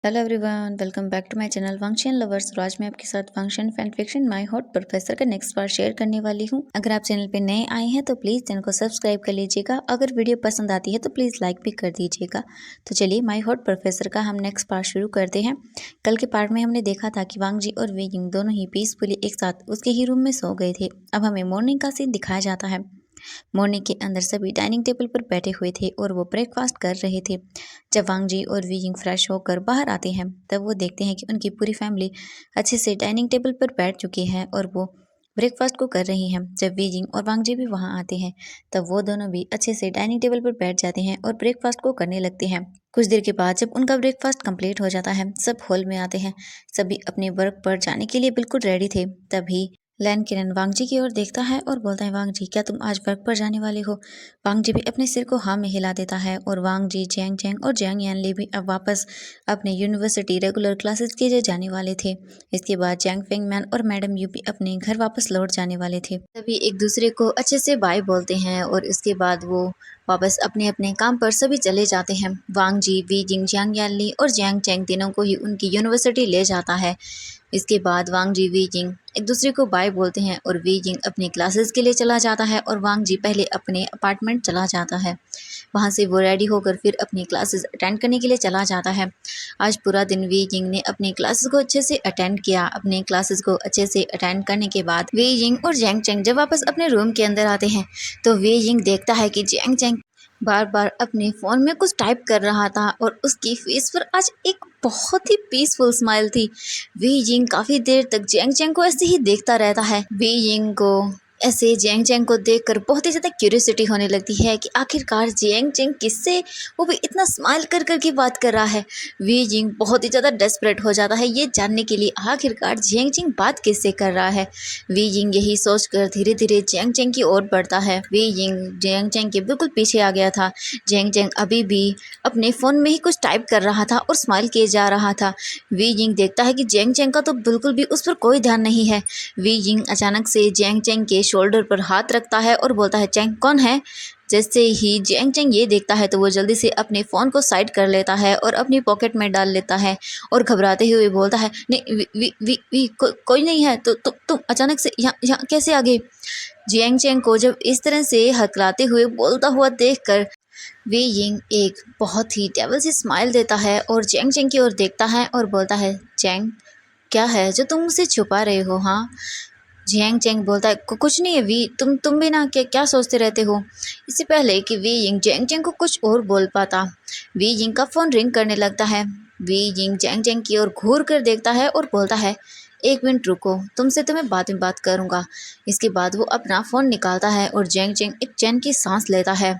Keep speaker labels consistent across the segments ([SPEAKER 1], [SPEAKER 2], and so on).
[SPEAKER 1] Hello everyone, welcome back to my channel function lovers. और आज मैं आपके साथ function fan fiction my hot professor का नेक्स्ट पार्ट शेयर करने वाली हूँ। अगर आप चैनल पे नए आए हैं तो प्लीज़ चैनल को सब्सक्राइब कर लीजिएगा। अगर वीडियो पसंद आती है तो प्लीज़ लाइक भी कर दीजिएगा। तो चलिए माय हॉट प्रोफेसर का हम नेक्स्ट पार्ट शुरू करते हैं। कल के पार्ट में हमने देखा था कि वांग जी और वी यिंग दोनों ही पीसफुली एक साथ उसके ही रूम में सो गए थे। अब हमें मॉर्निंग का सीन दिखाया जाता है। मॉर्निंग के अंदर सभी डाइनिंग टेबल पर बैठे हुए थे और वो ब्रेकफास्ट कर रहे थे। जब वांग जी और वी यिंग फ्रेश होकर बाहर आते हैं तब वो देखते हैं कि उनकी पूरी फैमिली अच्छे से डाइनिंग टेबल पर बैठ चुकी है और वो ब्रेकफास्ट को कर रही हैं। जब वी यिंग और वांग जी भी वहां आते हैं तब वो दोनों भी अच्छे से डाइनिंग टेबल पर बैठ जाते हैं और ब्रेकफास्ट को करने लगते हैं। कुछ देर के बाद जब उनका ब्रेकफास्ट कंप्लीट हो जाता है सब हॉल में आते हैं। सभी अपने वर्क पर जाने के लिए बिल्कुल रेडी थे। तभी लैन किरण वांग जी की ओर देखता है और बोलता है, वांग जी क्या तुम आज वर्क पर जाने वाले हो? वांग जी भी अपने सिर को हाँ में हिला देता है और वांग जी, जैंग जैंग और जैंग यानली भी अब वापस अपने यूनिवर्सिटी रेगुलर क्लासेस के लिए जाने वाले थे। इसके बाद जैंग फेंग मैन और मैडम यू भी अपने घर वापस लौट जाने वाले थे। तभी एक दूसरे को अच्छे से बाय बोलते हैं और इसके बाद वो वापस अपने अपने काम पर सभी चले जाते हैं। वांग जी, वी जिंग, जैंग यानली और जैंग चैंग तीनों को ही उनकी यूनिवर्सिटी ले जाता है। इसके बाद वांग जी, वी जिंग एक दूसरे को बाय बोलते हैं और वी जिंग अपनी क्लासेस के लिए चला जाता है और वांग जी पहले अपने अपार्टमेंट चला जाता है। वहाँ से वो रेडी होकर फिर अपनी क्लासेस अटेंड करने के लिए चला जाता है। आज पूरा दिन वी जिंग ने अपनी क्लासेस को अच्छे से अटेंड किया। अपने क्लासेस को अच्छे से अटेंड करने के बाद वी जिंग और जैंग चैंग जब वापस अपने रूम के अंदर आते हैं तो वी जिंग देखता है कि जैंग चैंग बार बार अपने फोन में कुछ टाइप कर रहा था और उसकी फेस पर आज एक बहुत ही पीसफुल स्माइल थी। वी यिंग काफी देर तक जैंग चैंग को ऐसे ही देखता रहता है। वी यिंग को ऐसे जैंग चैंग को देखकर बहुत ही ज्यादा क्यूरियोसिटी होने लगती है कि आखिरकार जैंग चैंग किससे, वो भी इतना स्माइल कर कर के बात कर रहा है। वी यिंग बहुत ही ज्यादा डेस्परेट हो जाता है ये जानने के लिए आखिरकार जैंग चैंग बात किससे कर रहा है। वी यिंग यही सोचकर धीरे धीरे जैंग चैंग की ओर बढ़ता है। वी यिंग जैंग चैंग के बिल्कुल पीछे आ गया था। जैंग चैंग अभी भी अपने फोन में ही कुछ टाइप कर रहा था और स्माइल किए जा रहा था। वी यिंग देखता है कि जैंग चैंग का तो बिल्कुल भी उस पर कोई ध्यान नहीं है। वी यिंग अचानक से जैंग चैंग के शोल्डर पर हाथ रखता है और बोलता है, चैंग कौन है? जैसे ही जैंग चैंग ये देखता है तो वो जल्दी से अपने फ़ोन को साइड कर लेता है और अपनी पॉकेट में डाल लेता है और घबराते हुए बोलता है, नहीं कोई नहीं है। तो तुम अचानक से यहाँ कैसे आ गए? जैंग चैंग को जब इस तरह से हकलाते हुए बोलता हुआ देखकर वे यिंग एक बहुत ही डेविल सी स्माइल देता है और जैंग चैंग की ओर देखता है और बोलता है, जैंग क्या है जो तुम मुझसे छुपा रहे हो? हाँ। जैंग चैंग बोलता है, कुछ नहीं है वी, तुम भी ना क्या क्या सोचते रहते हो?" इससे पहले कि वी यिंग जैंग चैंग को कुछ और बोल पाता, वी यिंग का फोन रिंग करने लगता है। वी यिंग जैंग चैंग की ओर घूर कर देखता है और बोलता है, एक मिनट रुको, तुमसे तो मैं बाद में बात करूंगा। इसके बाद वो अपना फोन निकालता है और जैंग चैंग एक चैन की सांस लेता है।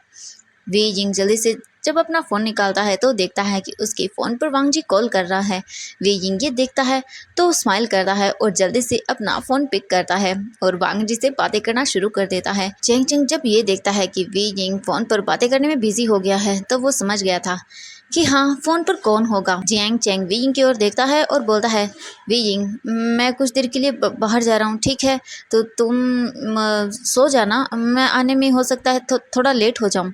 [SPEAKER 1] वी यिंग जल्दी से जब अपना फ़ोन निकालता है तो देखता है कि उसके फ़ोन पर वांग जी कॉल कर रहा है। वी यिंग ये देखता है तो स्माइल करता है और जल्दी से अपना फ़ोन पिक करता है और वांग जी से बातें करना शुरू कर देता है। चेंग चेंग जब ये देखता है कि वी यिंग फ़ोन पर बातें करने में बिजी हो गया है तो वो समझ गया था कि हाँ, फ़ोन पर कौन होगा। जैंग चैंग वी यिंग की ओर देखता है और बोलता है, वी यिंग मैं कुछ देर के लिए बाहर जा रहा हूँ, ठीक है? तो तुम सो जाना, मैं आने में हो सकता है थोड़ा लेट हो जाऊँ।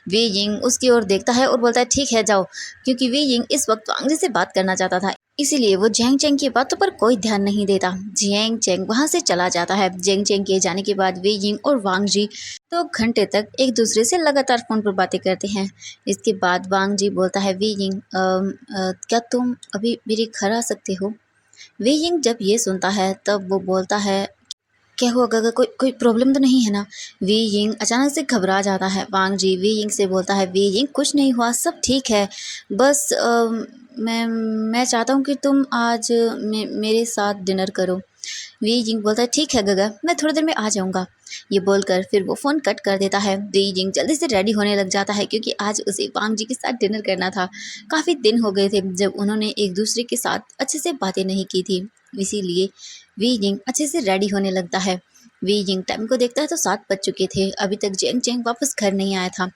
[SPEAKER 1] वी यिंग उसकी ओर देखता है और बोलता है, ठीक है जाओ, क्योंकि वी यिंग इस वक्त वांग जी से बात करना चाहता था, इसीलिए वो जैंग चैंग की बातों पर कोई ध्यान नहीं देता। जैंग चैंग वहां से चला जाता है। जैंग चैंग के जाने के बाद वी यिंग और वांग जी 2 घंटे तक एक दूसरे से लगातार फोन पर बातें करते हैं। इसके बाद वांग जी बोलता है, वी यिंग क्या तुम अभी मेरे घर आ सकते हो? वी यिंग जब ये सुनता है तब वो बोलता है, क्या हुआ गगा, कोई कोई प्रॉब्लम तो नहीं है ना? वी यिंग अचानक से घबरा जाता है। वांग जी वी यिंग से बोलता है, वी यिंग कुछ नहीं हुआ, सब ठीक है, बस मैं चाहता हूँ कि तुम आज मेरे साथ डिनर करो। वी यिंग बोलता है, ठीक है गगा, मैं थोड़ी देर में आ जाऊँगा। ये बोलकर फिर वो फ़ोन कट कर देता है। वी यिंग जल्दी से रेडी होने लग जाता है क्योंकि आज उसे वांग जी के साथ डिनर करना था। काफ़ी दिन हो गए थे जब उन्होंने एक दूसरे के साथ अच्छे से बातें नहीं की थी, इसीलिए वी यिंग अच्छे से रेडी होने लगता है। वी यिंग टाइम को देखता है तो 7 बज चुके थे। अभी तक जैंग चैंग वापस घर नहीं आया था।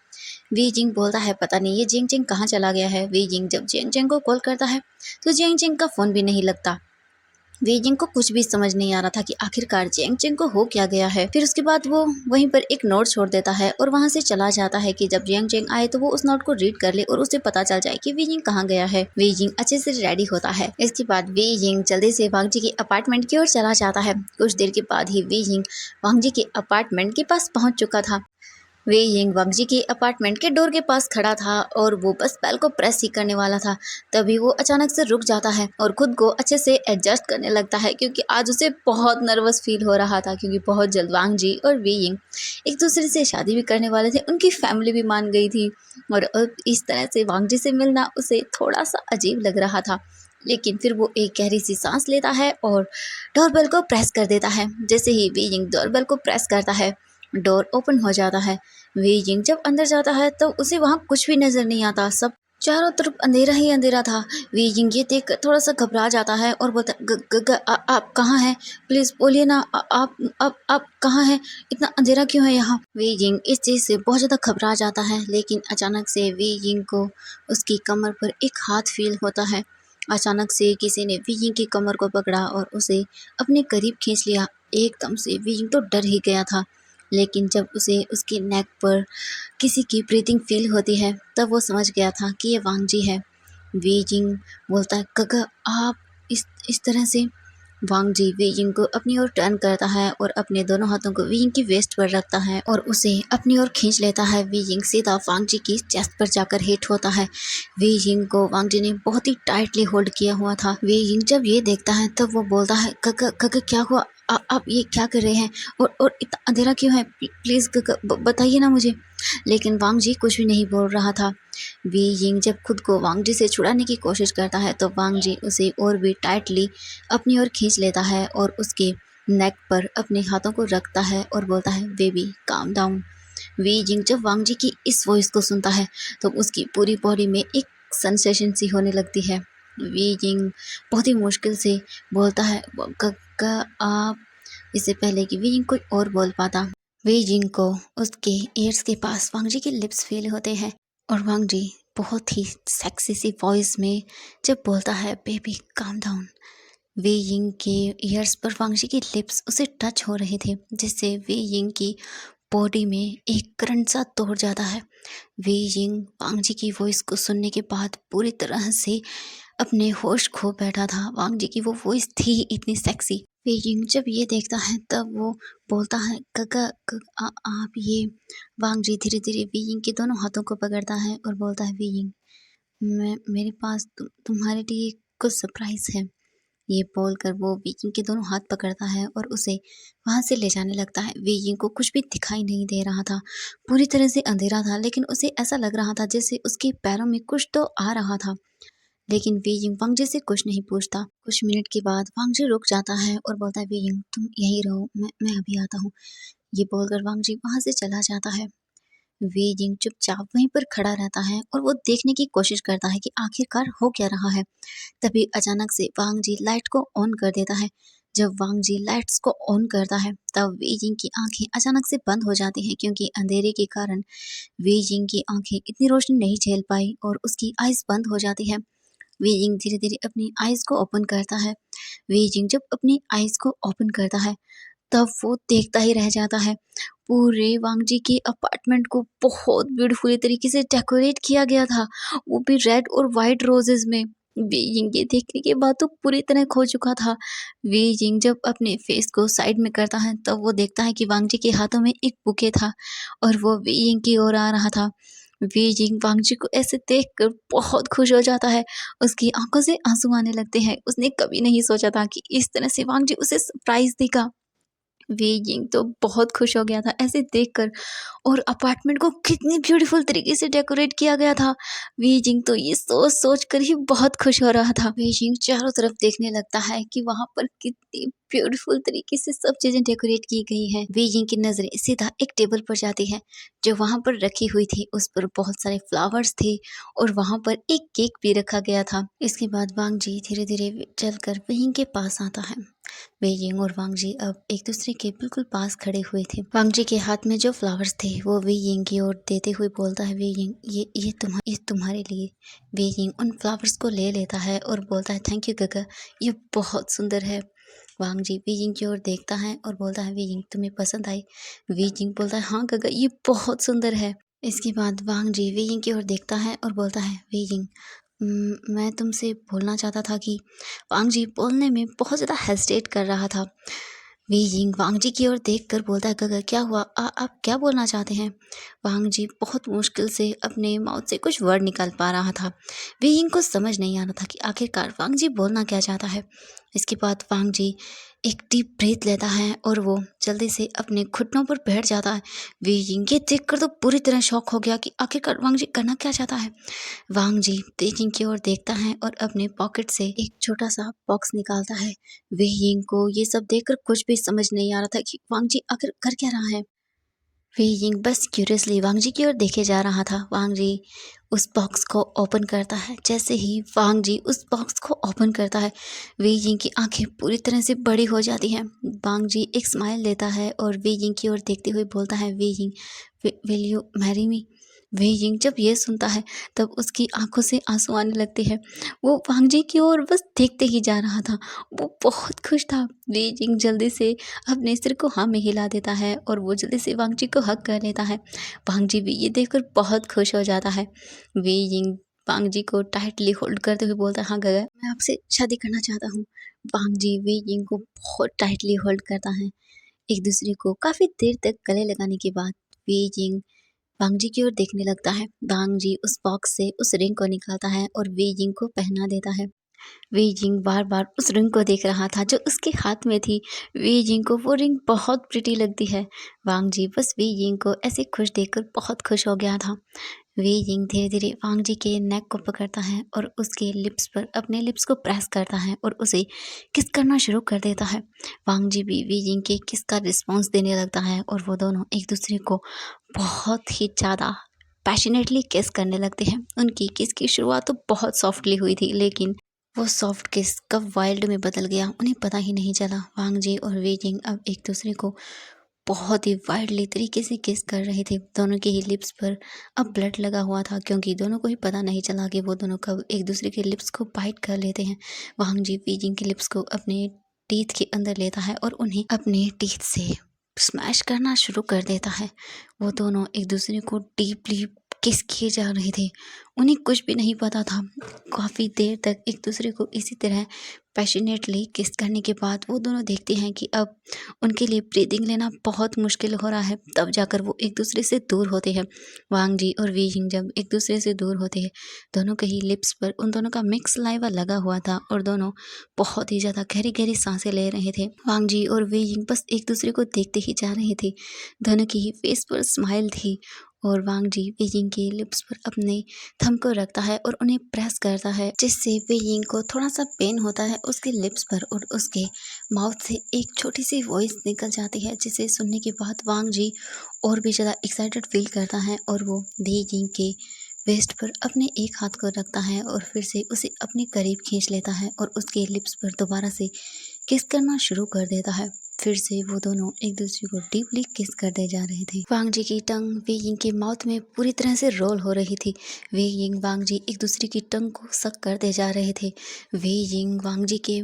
[SPEAKER 1] वी यिंग बोलता है, पता नहीं ये जैंग चैंग कहाँ चला गया है। वी यिंग जब जैंग चैंग को कॉल करता है तो जैंग चैंग का फ़ोन भी नहीं लगता। वेइजिंग को कुछ भी समझ नहीं आ रहा था कि आखिरकार जेंग चेंग को हो क्या गया है। फिर उसके बाद वो वहीं पर एक नोट छोड़ देता है और वहां से चला जाता है कि जब जेंग चेंग आए तो वो उस नोट को रीड कर ले और उसे पता चल जाए कि वेइजिंग कहाँ गया है। वेइजिंग अच्छे से रेडी होता है। इसके बाद वेइजिंग जल्दी से वांग जी के अपार्टमेंट की ओर चला जाता है। कुछ देर के बाद ही वेइजिंग वांग जी के अपार्टमेंट के पास पहुंच चुका था। वे यिंग वांगजी के अपार्टमेंट के डोर के पास खड़ा था और वो बस बेल को प्रेस ही करने वाला था। तभी वो अचानक से रुक जाता है और खुद को अच्छे से एडजस्ट करने लगता है क्योंकि आज उसे बहुत नर्वस फील हो रहा था क्योंकि बहुत जल्द वांगजी और वे यिंग एक दूसरे से शादी भी करने वाले थे। उनकी फैमिली भी मान गई थी और अब इस तरह से वांगजी से मिलना उसे थोड़ा सा अजीब लग रहा था। लेकिन फिर वो एक गहरी सी सांस लेता है और डोरबेल को प्रेस कर देता है। जैसे ही वे यिंग डोरबेल को प्रेस करता है डोर ओपन हो जाता है। वे यिंग जब अंदर जाता है तो उसे वहाँ कुछ भी नजर नहीं आता। सब चारों तरफ अंधेरा ही अंधेरा था। वे यिंग ये देख थोड़ा सा घबरा जाता है और बोलता आप कहाँ हैं? प्लीज बोलिए ना। आप कहाँ हैं? इतना अंधेरा क्यों है यहाँ? वे यिंग इस चीज से बहुत ज्यादा घबरा जाता है। लेकिन अचानक से वे यिंग को उसकी कमर पर एक हाथ फील होता है। अचानक से किसी ने वे यिंग की कमर को पकड़ा और उसे अपने करीब खींच लिया। एकदम से वे यिंग तो डर ही गया था। लेकिन जब उसे उसके नेक पर किसी की ब्रीथिंग फील होती है तब वो समझ गया था कि ये वांगजी है। वे जिंग बोलता है काका आप इस तरह से। वांगजी वे यिंग को अपनी ओर टर्न करता है और अपने दोनों हाथों को वे यिंग की वेस्ट पर रखता है और उसे अपनी ओर खींच लेता है। वे यिंग सीधा वांगजी की चेस्ट पर जाकर हिट होता है। वे यिंग को वांगजी ने बहुत ही टाइटली होल्ड किया हुआ था। वे यिंग जब ये देखता है तब वो बोलता है काका काका क्या हुआ? आप ये क्या कर रहे हैं और इतना अंधेरा क्यों है? प्लीज काका बताइए ना मुझे। लेकिन वांगजी कुछ भी नहीं बोल रहा था। वी यिंग जब खुद को वांगजी से छुड़ाने की कोशिश करता है तो वांगजी उसे और भी टाइटली अपनी ओर खींच लेता है और उसके नेक पर अपने हाथों को रखता है और बोलता है baby calm down. We Ying जब वांगजी की इस वॉइस को सुनता है तो उसकी पूरी बॉडी में एक सेंसेशन सी होने लगती है। वी यिंग बहुत ही मुश्किल से बोलता है काका आप। इससे पहले कि वी यिंग कोई और बोल पाता वे यिंग को उसके ईयर्स के पास वांगजी के लिप्स फील होते हैं और वांगजी बहुत ही सेक्सी सी वॉइस में जब बोलता है बेबी काम डाउन। वे यिंग के ईयर्स पर वांगजी के लिप्स उसे टच हो रहे थे जिससे वे यिंग की बॉडी में एक करंट सा दौड़ जाता है। वे यिंग वांगजी की वॉइस को सुनने के बाद पूरी तरह से अपने होश खो बैठा था। वांगजी की वो वॉइस थी इतनी सेक्सी। वे यिंग जब ये देखता है तब वो बोलता है काका आप ये। वांगजी धीरे धीरे वे यिंग के दोनों हाथों को पकड़ता है और बोलता है वे यिंग मैं मेरे पास तुम्हारे लिए कुछ सरप्राइज है। ये बोलकर वो वे यिंग के दोनों हाथ पकड़ता है और उसे वहां से ले जाने लगता है। वे यिंग को कुछ भी दिखाई नहीं दे रहा था। पूरी तरह से अंधेरा था लेकिन उसे ऐसा लग रहा था जैसे उसके पैरों में कुछ तो आ रहा था। लेकिन वे यिंग वांगजी से कुछ नहीं पूछता। कुछ मिनट के बाद वांगजी रुक जाता है और बोलता है वे यिंग तुम यहीं रहो, मैं अभी आता हूँ। ये बोलकर वांगजी वहां से चला जाता है। वे यिंग चुपचाप वहीं पर खड़ा रहता है और वो देखने की कोशिश करता है कि आखिरकार हो क्या रहा है। तभी अचानक से वांगजी लाइट को ऑन कर देता है। जब वांगजी लाइट्स को ऑन करता है तब वे यिंग की आंखें अचानक से बंद हो जाती हैं क्योंकि अंधेरे के कारण वे यिंग की आंखें इतनी रोशनी नहीं झेल पाई और उसकी आइज बंद हो जाती है। वे यिंग धीरे धीरे अपनी आइज को ओपन करता है। वे यिंग जब अपनी आइज को ओपन करता है तब वो देखता ही रह जाता है। पूरे वांगजी के अपार्टमेंट को बहुत ब्यूटीफुली तरीके से डेकोरेट किया गया था, वो भी रेड और वाइट रोजेस में। वे यिंग ये देखने के बाद तो पूरी तरह खो चुका था। वे यिंग जब अपने फेस को साइड में करता है तब वो देखता है कि वांगजी के हाथों में एक बुके था और वो वे यिंग की ओर आ रहा था। वे यिंग वांगजी को ऐसे देखकर बहुत खुश हो जाता है। उसकी आंखों से आंसू आने लगते हैं। उसने कभी नहीं सोचा था कि इस तरह से वांगजी उसे सरप्राइज देगा। वे यिंग तो बहुत खुश हो गया था ऐसे देखकर और अपार्टमेंट को कितनी ब्यूटीफुल तरीके से डेकोरेट किया गया था। वे यिंग तो ये सोच सोच कर ही बहुत खुश हो रहा था। वे यिंग चारों तरफ देखने लगता है कि वहां पर कितनी ब्यूटीफुल तरीके से सब चीजें डेकोरेट की गई हैं। वे यिंग की नजरें सीधा एक टेबल पर जाती है जो वहां पर रखी हुई थी। उस पर बहुत सारे फ्लावर्स थे और वहां पर एक केक भी रखा गया था। इसके बाद वांग जी धीरे धीरे चलकर वे यिंग के पास आता है। वे यिंग और वांग जी अब एक दूसरे के बिल्कुल पास खड़े हुए थे। वांग जी के हाथ में जो फ्लावर्स थे वो वे यिंग की ओर देते हुए बोलता है, वे यिंग ये तुम्हारे लिए। वे यिंग उन फ्लावर्स को ले लेता है और बोलता है, थैंक यू गगा, ये बहुत सुंदर है। वांग जी वे यिंग की ओर देखता है और बोलता है, वे यिंग तुम्हें पसंद आई? वे यिंग बोलता है, हाँ गगा, ये बहुत सुंदर है। इसके बाद वांग जी वे यिंग की ओर देखता है और बोलता है, वे यिंग मैं तुमसे बोलना चाहता था कि वांग जी बोलने में बहुत ज़्यादा हेजिटेट कर रहा था। वे यिंग वांग जी की ओर देखकर बोलता है, गगा क्या हुआ, आप क्या बोलना चाहते हैं? वांग जी बहुत मुश्किल से अपने माउथ से कुछ वर्ड निकाल पा रहा था। वे यिंग को समझ नहीं आ रहा था कि आखिरकार वांग जी बोलना क्या चाहता है। इसके बाद वांग जी एक डीप ब्रीथ लेता है और वो जल्दी से अपने घुटनों पर बैठ जाता है। वे यिंग ये देखकर तो पूरी तरह शॉक हो गया कि आखिरकार वांग जी करना क्या चाहता है। वांग जी तेजिंग की ओर देखता है और अपने पॉकेट से एक छोटा सा बॉक्स निकालता है। वे यिंग को ये सब देखकर कुछ भी समझ नहीं आ रहा था कि वांग जी आखिर कर क्या रहा है। वे यिंग बस क्यूरियसली वांग जी की ओर देखे जा रहा था। वांग जी उस बॉक्स को ओपन करता है। जैसे ही वांग जी उस बॉक्स को ओपन करता है, वे यिंग की आंखें पूरी तरह से बड़ी हो जाती हैं। वांग जी एक स्माइल देता है और वे यिंग की ओर देखते हुए बोलता है, Wei Ying will you marry me? Wei Ying जब ये सुनता है तब उसकी आंखों से आंसू आने लगते हैं। वो वांग जी की ओर बस देखते ही जा रहा था। वो बहुत खुश था। वे यिंग जल्दी से अपने सिर को हाँ में हिला देता है और वो जल्दी से वांग जी को हग कर लेता है। वांग जी भी ये देखकर बहुत खुश हो जाता है। वे यिंग वांग जी को टाइटली होल्ड करते हुए बोलता है, हाँ गगा, मैं आपसे शादी करना चाहता हूँ। वांग जी वे यिंग को बहुत टाइटली होल्ड करता है। एक दूसरे को काफी देर तक गले लगाने के बाद वे यिंग वांग जी की ओर देखने लगता है। वांग जी उस बॉक्स से उस रिंग को निकालता है और वे यिंग को पहना देता है। वे यिंग बार बार उस रिंग को देख रहा था जो उसके हाथ में थी। वे यिंग को वो रिंग बहुत प्रिटी लगती है। वांग जी बस वे यिंग को ऐसे खुश देखकर बहुत खुश हो गया था। वे यिंग धीरे धीरे वांग जी के नेक को पकड़ता है और उसके लिप्स पर अपने लिप्स को प्रेस करता है और उसे किस करना शुरू कर देता है। वांग जी भी वे यिंग के किस का रिस्पॉन्स देने लगता है और वो दोनों एक दूसरे को बहुत ही ज़्यादा पैशनेटली किस करने लगते हैं। उनकी किस की शुरुआत तो बहुत सॉफ्टली हुई थी, लेकिन वो सॉफ्ट किस कब वाइल्ड में बदल गया उन्हें पता ही नहीं चला। वांग जी और वे यिंग अब एक दूसरे को बहुत ही वाइल्डली तरीके से किस कर रहे थे। दोनों के ही लिप्स पर अब ब्लड लगा हुआ था क्योंकि दोनों को ही पता नहीं चला कि वो दोनों कब एक दूसरे के लिप्स को बाइट कर लेते हैं। वांग जी वे यिंग के लिप्स को अपने टीथ के अंदर लेता है और उन्हें अपने टीथ से स्मैश करना शुरू कर देता है। वो दोनों एक दूसरे को डीपली किस किए जा रहे थे। उन्हें कुछ भी नहीं पता था। काफ़ी देर तक एक दूसरे को इसी तरह पैशनेटली किस करने के बाद वो दोनों देखते हैं कि अब उनके लिए ब्रीदिंग लेना बहुत मुश्किल हो रहा है। तब जाकर वो एक दूसरे से दूर होते हैं। वांग जी और वी यिंग जब एक दूसरे से दूर होते हैं, दोनों के ही लिप्स पर उन दोनों का मिक्स लाइवा लगा हुआ था और दोनों बहुत ही ज़्यादा गहरी गहरी सांसें ले रहे थे। वांग जी और वे यिंग बस एक दूसरे को देखते ही जा रहे थे। दोनों की ही फेस पर स्माइल थी और वांग जी वे यिंग के लिप्स पर अपने थंब को रखता है और उन्हें प्रेस करता है, जिससे वे यिंग को थोड़ा सा पेन होता है उसके लिप्स पर और उसके माउथ से एक छोटी सी वॉइस निकल जाती है, जिसे सुनने के बाद वांग जी और भी ज़्यादा एक्साइटेड फील करता है और वो वे यिंग के वेस्ट पर अपने एक हाथ को रखता है और फिर से उसे अपने करीब खींच लेता है और उसके लिप्स पर दोबारा से किस करना शुरू कर देता है। फिर से वो दोनों एक दूसरे को डीपली किस करते जा रहे थे। वांग जी की टंग वे यिंग के माउथ में पूरी तरह से रोल हो रही थी। वे यिंग वांग जी एक दूसरे की टंग को सक करते जा रहे थे। वे यिंग वांग जी के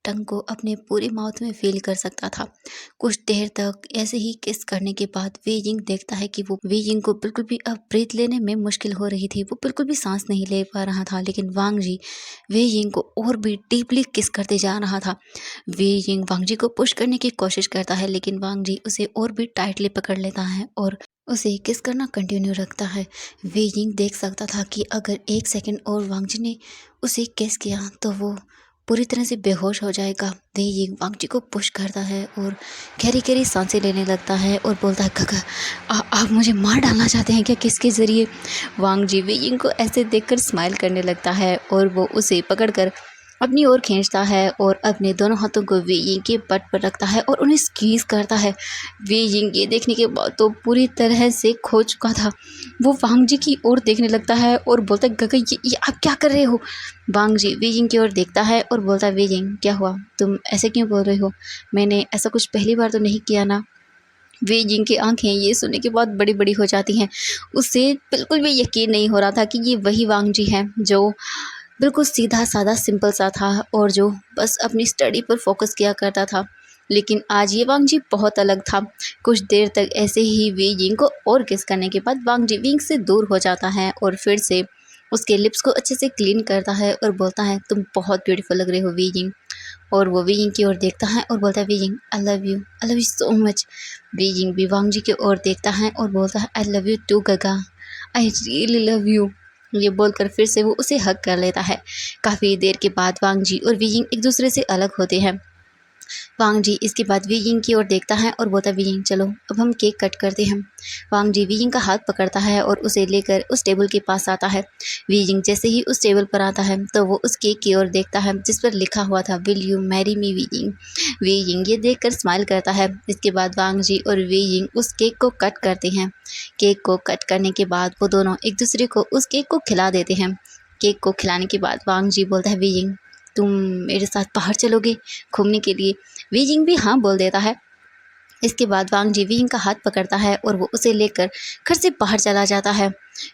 [SPEAKER 1] टंग को अपने पूरे माउथ में फील कर सकता था। कुछ देर तक ऐसे ही किस करने के बाद वे यिंग देखता है कि वो वे यिंग को बिल्कुल भी अब ब्रीथ लेने में मुश्किल हो रही थी। वो बिल्कुल भी सांस नहीं ले पा रहा था, लेकिन वांग जी वे यिंग को और भी डीपली किस करते जा रहा था। वे यिंग वांग जी को पुश करने की कोशिश करता है, लेकिन वांग जी उसे और भी टाइटली पकड़ लेता है और उसे किस करना कंटिन्यू रखता है। वे यिंग देख सकता था कि अगर 1 सेकंड और वांग जी ने उसे किस किया तो वो पूरी तरह से बेहोश हो जाएगा। वे यिंग वांग जी को पुश करता है और गहरी गहरी सांसें लेने लगता है और बोलता है, काका आप मुझे मार डालना चाहते हैं क्या किसके ज़रिए? वांग जी वे यिंग को ऐसे देखकर स्माइल करने लगता है और वो उसे पकड़कर अपनी ओर खींचता है और अपने दोनों हाथों को वे यिंग के पट पर रखता है और उन्हें स्क्वीज़ करता है। वे यिंग ये देखने के बाद तो पूरी तरह से खो चुका था। वो वांग जी की ओर देखने लगता है और बोलता है, गगा ये आप क्या कर रहे हो? वांग जी वे यिंग की ओर देखता है और बोलता है, वे यिंग क्या हुआ? तुम ऐसे क्यों बोल रहे हो? मैंने ऐसा कुछ पहली बार तो नहीं किया ना। वे यिंग की आंखें ये सुनने के बाद बड़ी बड़ी हो जाती हैं। उसे बिल्कुल भी यकीन नहीं हो रहा था कि ये वही वांग जी हैं जो बिल्कुल सीधा साधा सिंपल सा था और जो बस अपनी स्टडी पर फोकस किया करता था। लेकिन आज ये वांग जी बहुत अलग था। कुछ देर तक ऐसे ही वे यिंग को और किस करने के बाद वांग जी विंग से दूर हो जाता है और फिर से उसके लिप्स को अच्छे से क्लीन करता है और बोलता है, तुम बहुत ब्यूटीफुल लग रहे हो वे यिंग। और वो वे यिंग की ओर देखता है और बोलता है, Wei Ying I love you so much. Wei Ying भी वांग जी की ओर देखता है और बोलता है, आई लव यू टू गगा, आई रियली लव यू। ये बोलकर फिर से वो उसे हग कर लेता है। काफ़ी देर के बाद वांग जी और वी यिंग एक दूसरे से अलग होते हैं। वांग जी इसके बाद वी यिंग की ओर देखता है और बोलता है, वी यिंग चलो अब हम केक कट करते हैं। वांग जी वी यिंग का हाथ पकड़ता है और उसे लेकर उस टेबल के पास आता है। वी यिंग जैसे ही उस टेबल पर आता है तो वो उस केक की ओर देखता है जिस पर लिखा हुआ था, will you marry me Wei Ying. Wei Ying ये देखकर स्माइल करता है। इसके बाद वांग जी और वी यिंग उस केक को कट करते हैं। केक को कट करने के बाद वो दोनों एक दूसरे को उस केक को खिला देते हैं। केक को खिलाने के बाद वांग जी बोलता है, वी यिंग तुम मेरे साथ बाहर चलोगे घूमने के लिए? वी यिंग भी हाँ बोल देता है। इसके बाद वांग जी वी यिंग का हाथ पकड़ता है और वो उसे लेकर घर से बाहर चला जाता है।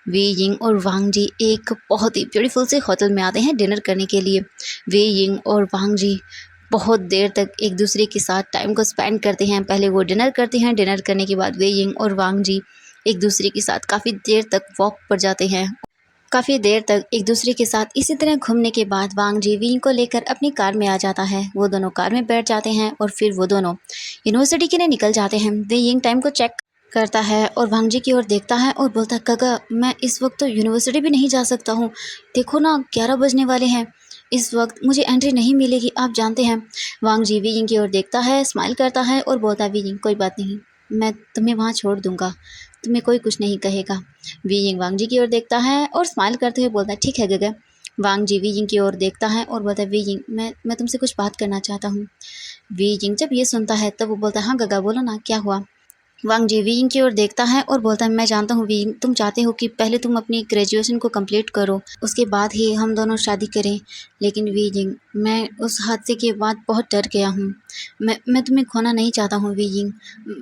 [SPEAKER 1] वी यिंग और वांग जी एक बहुत ही ब्यूटीफुल से होटल में आते हैं डिनर करने के लिए। वी यिंग और वांग जी बहुत देर तक एक दूसरे के साथ टाइम को स्पेंड करते हैं। पहले वो डिनर करते हैं, डिनर करने के बाद वे यिंग और वांग जी एक दूसरे के साथ काफ़ी देर तक वॉक पर जाते हैं। काफ़ी देर तक एक दूसरे के साथ इसी तरह घूमने के बाद वांग जी विंग को लेकर अपनी कार में आ जाता है। वो दोनों कार में बैठ जाते हैं और फिर वो दोनों यूनिवर्सिटी के लिए निकल जाते हैं। वे यिंग टाइम को चेक करता है और वांग जी की ओर देखता है और बोलता है, काका मैं इस वक्त तो यूनिवर्सिटी भी नहीं जा सकता हूँ। देखो ना 11 बजने वाले हैं, इस वक्त मुझे एंट्री नहीं मिलेगी, आप जानते हैं। वांग जी वी यिंग की ओर देखता है, स्माइल करता है और बोलता है, वी यिंग कोई बात नहीं, मैं तुम्हें वहाँ छोड़ दूंगा, तुम्हें कोई कुछ नहीं कहेगा। वी यिंग वांग जी की ओर देखता है और स्माइल करते हुए बोलता है, ठीक है गगा। वांग जी वी यिंग की ओर देखता है और बोलता है, वी यिंग मैं तुमसे कुछ बात करना चाहता हूँ। वी यिंग जब ये सुनता है तब वो बोलता है, हाँ गगा बोलो ना, क्या हुआ? वांग जी वी यिंग की ओर देखता है और बोलता है, मैं जानता हूँ वी यिंग तुम चाहते हो कि पहले तुम अपनी ग्रेजुएशन को कंप्लीट करो, उसके बाद ही हम दोनों शादी करें। लेकिन वी यिंग मैं उस हादसे के बाद बहुत डर गया हूँ। मैं तुम्हें खोना नहीं चाहता हूँ वी यिंग,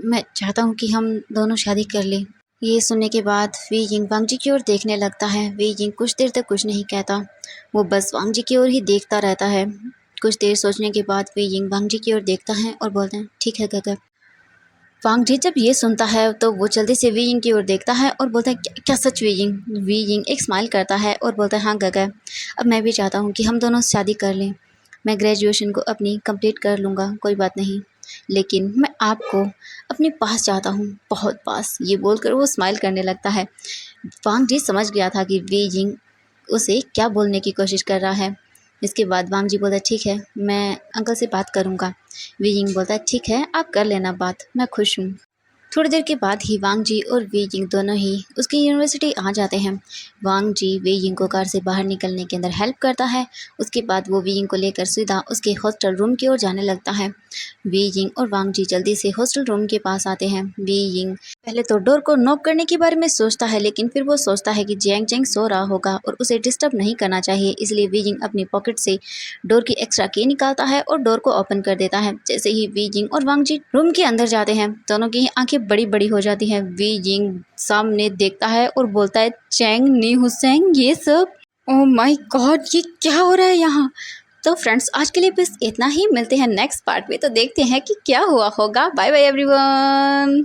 [SPEAKER 1] मैं चाहता हूँ कि हम दोनों शादी कर लें। ये सुनने के बाद वी यिंग वांग जी की ओर देखने लगता है। वी यिंग कुछ देर तक कुछ नहीं कहता, वो बस वांग जी की ओर ही देखता रहता है। कुछ देर सोचने के बाद वी यिंग वांग जी की ओर देखता है और बोलता है, ठीक है गगा। वांग जी जब ये सुनता है तो वो जल्दी से वी यिंग की ओर देखता है और बोलता है, क्या सच वी यिंग? वी यिंग एक स्माइल करता है और बोलता है, हाँ गगा, अब मैं भी चाहता हूँ कि हम दोनों शादी कर लें। मैं ग्रेजुएशन को अपनी कंप्लीट कर लूँगा, कोई बात नहीं, लेकिन मैं आपको अपने पास चाहता हूँ, बहुत पास। ये बोलकर वो स्माइल करने लगता है। वांग जी समझ गया था कि वी यिंग उसे क्या बोलने की कोशिश कर रहा है। इसके बाद वांग जी बोलता है, ठीक है मैं अंकल से बात करूँगा। वी यिंग बोलता है, ठीक है आप कर लेना बात, मैं खुश हूँ। थोड़ी देर के बाद ही वांग जी और वे यिंग दोनों ही उसकी यूनिवर्सिटी आ जाते हैं। वांग जी वे यिंग को कार से बाहर निकलने के अंदर हेल्प करता है। उसके बाद वो वे यिंग को लेकर सीधा उसके हॉस्टल रूम की ओर जाने लगता है। वे यिंग और वांग जी जल्दी से हॉस्टल रूम के पास आते हैं। वे यिंग पहले तो डोर को नॉक करने के बारे में सोचता है, लेकिन फिर वो सोचता है कि जियांग चेंग सो रहा होगा और उसे डिस्टर्ब नहीं करना चाहिए, इसलिए वे यिंग अपनी पॉकेट से डोर की एक्स्ट्रा की निकालता है और डोर को ओपन कर देता है। जैसे ही वी यिंग और वांग जी रूम के अंदर जाते हैं, दोनों की आंखें बड़ी बड़ी हो जाती हैं। वी यिंग सामने देखता है और बोलता है, चैंग नी हुसैंग ये सब, ओह माय गॉड ये क्या हो रहा है यहाँ? तो फ्रेंड्स आज के लिए बस इतना ही, मिलते हैं नेक्स्ट पार्ट में, तो देखते हैं कि क्या हुआ होगा। Bye bye everyone.